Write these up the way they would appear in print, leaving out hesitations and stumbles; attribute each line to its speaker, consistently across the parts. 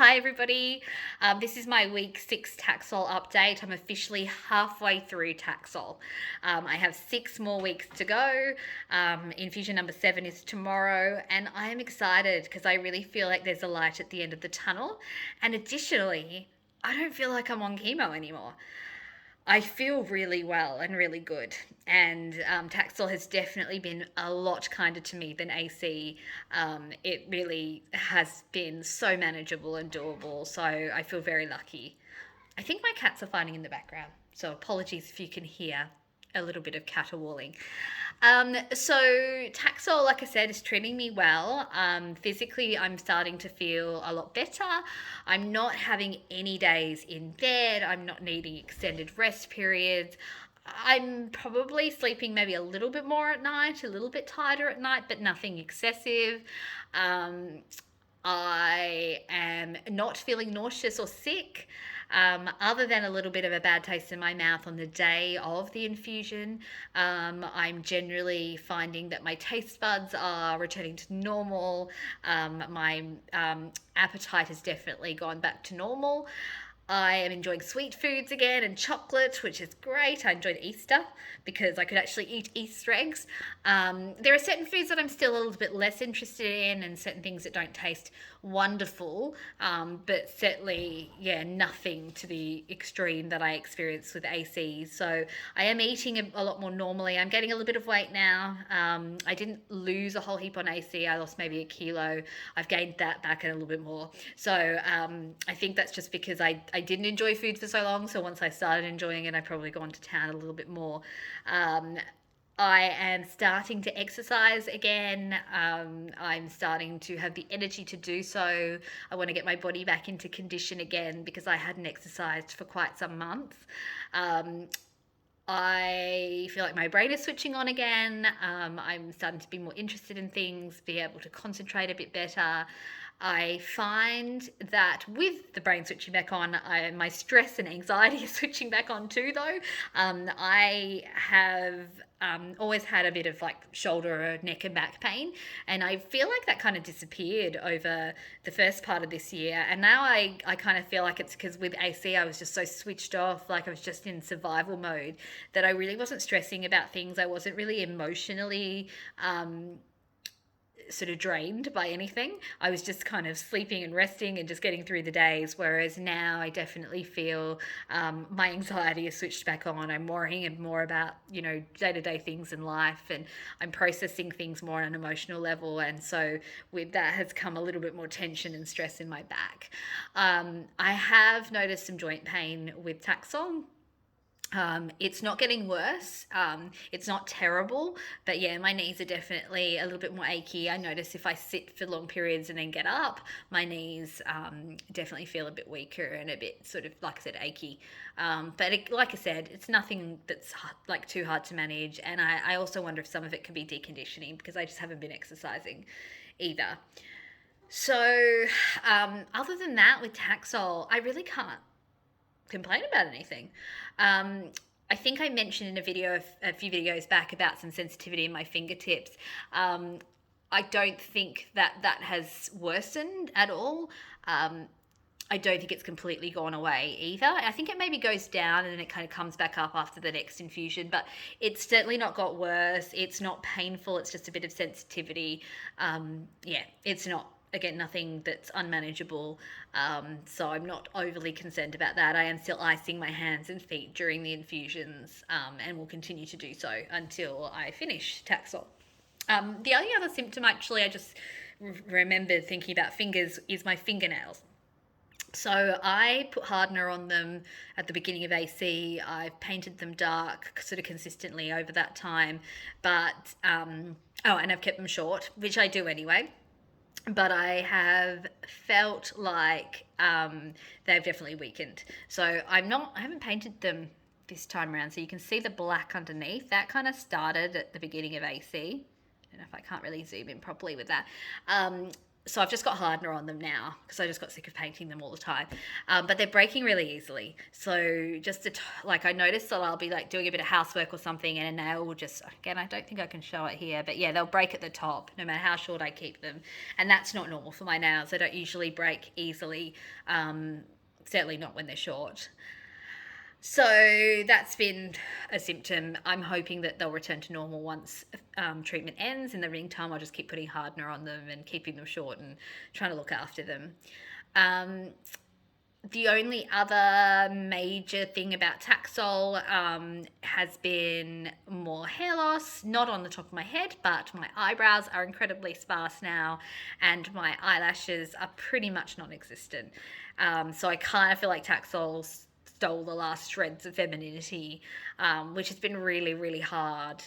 Speaker 1: Hi everybody. This is my week 6 Taxol update. I'm officially halfway through Taxol. I have 6 more weeks to go. Infusion number 7 is tomorrow, and I am excited because I really feel like there's a light at the end of the tunnel. And additionally, I don't feel like I'm on chemo anymore. I feel really well and really good. And Taxol has definitely been a lot kinder to me than AC. It really has been so manageable and doable. So I feel very lucky. I think my cats are fighting in the background. So apologies if you can hear a little bit of caterwauling. So Taxol, like I said, is treating me well. Physically, I'm starting to feel a lot better. I'm not having any days in bed. I'm not needing extended rest periods. I'm probably sleeping maybe a little bit more at night, a little bit tighter at night, but nothing excessive. Um, I am not feeling nauseous or sick, other than a little bit of a bad taste in my mouth on the day of the infusion. I'm generally finding that my taste buds are returning to normal. My appetite has definitely gone back to normal. I am enjoying sweet foods again and chocolate, which is great. I enjoyed Easter because I could actually eat Easter eggs. There are certain foods that I'm still a little bit less interested in, and certain things that don't taste wonderful, but certainly, yeah, nothing to the extreme that I experienced with AC. So I am eating a lot more normally. I'm getting a little bit of weight now. I didn't lose a whole heap on AC. I lost maybe a kilo. I've gained that back and a little bit more. So I think that's just because I didn't enjoy food for so long. So once I started enjoying it, I probably gone to town a little bit more. I am starting to exercise again. I'm starting to have the energy to do so. I want to get my body back into condition again because I hadn't exercised for quite some months. I feel like my brain is switching on again. I'm starting to be more interested in things, be able to concentrate a bit better. I find that with the brain switching back on, my stress and anxiety is switching back on too, though. I have always had a bit of like shoulder, neck, and back pain, and I feel like that kind of disappeared over the first part of this year. And now I kind of feel like it's because with AC, I was just so switched off, like I was just in survival mode, that I really wasn't stressing about things. I wasn't really emotionally sort of drained by anything. I was just kind of sleeping and resting and just getting through the days. Whereas now I definitely feel my anxiety is switched back on. I'm worrying more about, day-to-day things in life, and I'm processing things more on an emotional level. And so with that has come a little bit more tension and stress in my back. I have noticed some joint pain with Taxol. It's not getting worse. It's not terrible, but yeah, my knees are definitely a little bit more achy. I notice if I sit for long periods and then get up, my knees definitely feel a bit weaker and a bit sort of, like I said, achy. Like I said, it's nothing that's like too hard to manage. And I also wonder if some of it could be deconditioning because I just haven't been exercising either. So, other than that, with Taxol, I really can't complain about anything. I think I mentioned in a few videos back about some sensitivity in my fingertips. I don't think that has worsened at all. I don't think it's completely gone away either. I think it maybe goes down and then it kind of comes back up after the next infusion, but it's certainly not got worse. It's not painful. It's just a bit of sensitivity. It's not, again, nothing that's unmanageable. So I'm not overly concerned about that. I am still icing my hands and feet during the infusions, and will continue to do so until I finish Taxol. The only other symptom, actually, I just remembered thinking about fingers, is my fingernails. So I put hardener on them at the beginning of AC. I've painted them dark sort of consistently over that time, but and I've kept them short, which I do anyway. But I have felt like they've definitely weakened. So I haven't painted them this time around. So you can see the black underneath. That kind of started at the beginning of AC. I don't know if I can't really zoom in properly with that. So I've just got hardener on them now because I just got sick of painting them all the time. But they're breaking really easily. So just like I noticed that I'll be like doing a bit of housework or something, and a nail will just, again, I don't think I can show it here, but yeah, they'll break at the top no matter how short I keep them, and that's not normal for my nails. They don't usually break easily. Certainly not when they're short. So that's been a symptom. I'm hoping that they'll return to normal once treatment ends. In the meantime, I'll just keep putting hardener on them and keeping them short and trying to look after them. The only other major thing about Taxol has been more hair loss, not on the top of my head, but my eyebrows are incredibly sparse now and my eyelashes are pretty much non-existent. So I kind of feel like Taxol stole the last shreds of femininity, which has been really, really hard.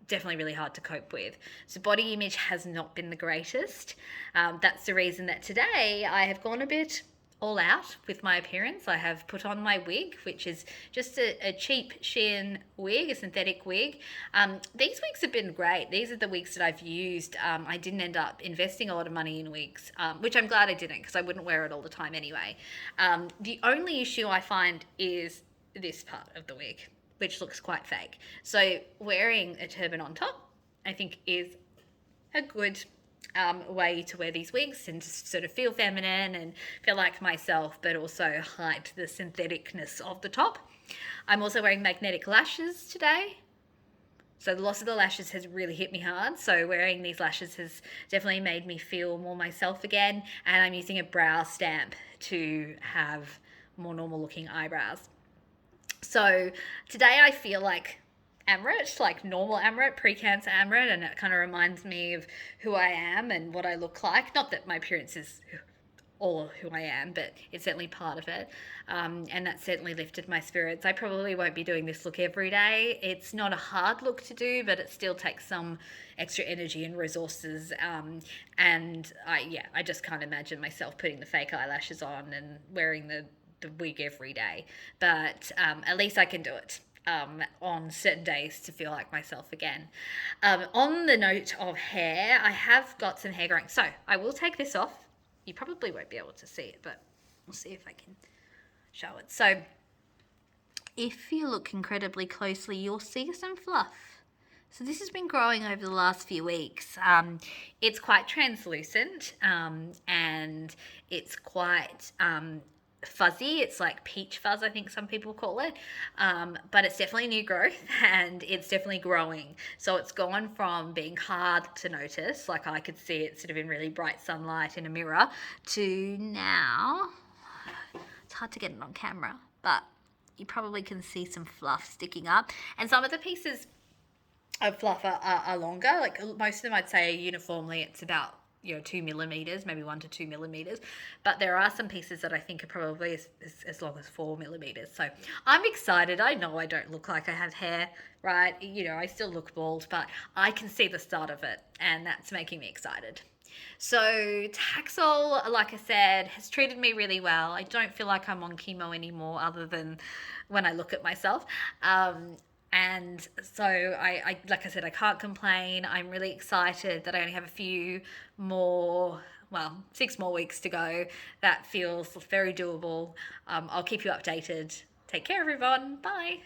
Speaker 1: Definitely really hard to cope with. So body image has not been the greatest. That's the reason that today I have gone a bit all out with my appearance. I have put on my wig, which is just a cheap Shein wig, a synthetic wig. These wigs have been great. These are the wigs that I've used. I didn't end up investing a lot of money in wigs, which I'm glad I didn't because I wouldn't wear it all the time anyway. The only issue I find is this part of the wig, which looks quite fake. So wearing a turban on top, I think, is a good way to wear these wigs and just sort of feel feminine and feel like myself, but also hide the syntheticness of the top. I'm also wearing magnetic lashes today. So the loss of the lashes has really hit me hard. So wearing these lashes has definitely made me feel more myself again. And I'm using a brow stamp to have more normal looking eyebrows. So today I feel like Amrit, like normal Amrit, pre-cancer Amrit, and it kind of reminds me of who I am and what I look like. Not that my appearance is all of who I am, but it's certainly part of it. And that certainly lifted my spirits. I probably won't be doing this look every day. It's not a hard look to do, but it still takes some extra energy and resources. And I just can't imagine myself putting the fake eyelashes on and wearing the wig every day. But at least I can do it. On certain days to feel like myself again. On the note of hair, I have got some hair growing. So I will take this off. You probably won't be able to see it, but we'll see if I can show it. So if you look incredibly closely, you'll see some fluff. So this has been growing over the last few weeks. It's quite translucent and it's quite fuzzy. It's like peach fuzz, I think some people call it, but it's definitely new growth and it's definitely growing. So it's gone from being hard to notice, like I could see it sort of in really bright sunlight in a mirror, to now it's hard to get it on camera, but you probably can see some fluff sticking up, and some of the pieces of fluff are longer. Like most of them, I'd say uniformly it's about 2 millimeters, maybe 1 to 2 millimeters, but there are some pieces that I think are probably as long as 4 millimeters. So I'm excited. I know I don't look like I have hair, right? I still look bald, but I can see the start of it, and that's making me excited. So Taxol, like I said, has treated me really well. I don't feel like I'm on chemo anymore, other than when I look at myself. And so I like I said, I can't complain. I'm really excited that I only have a few more, 6 more weeks to go. That feels very doable. I'll keep you updated. Take care, everyone. Bye.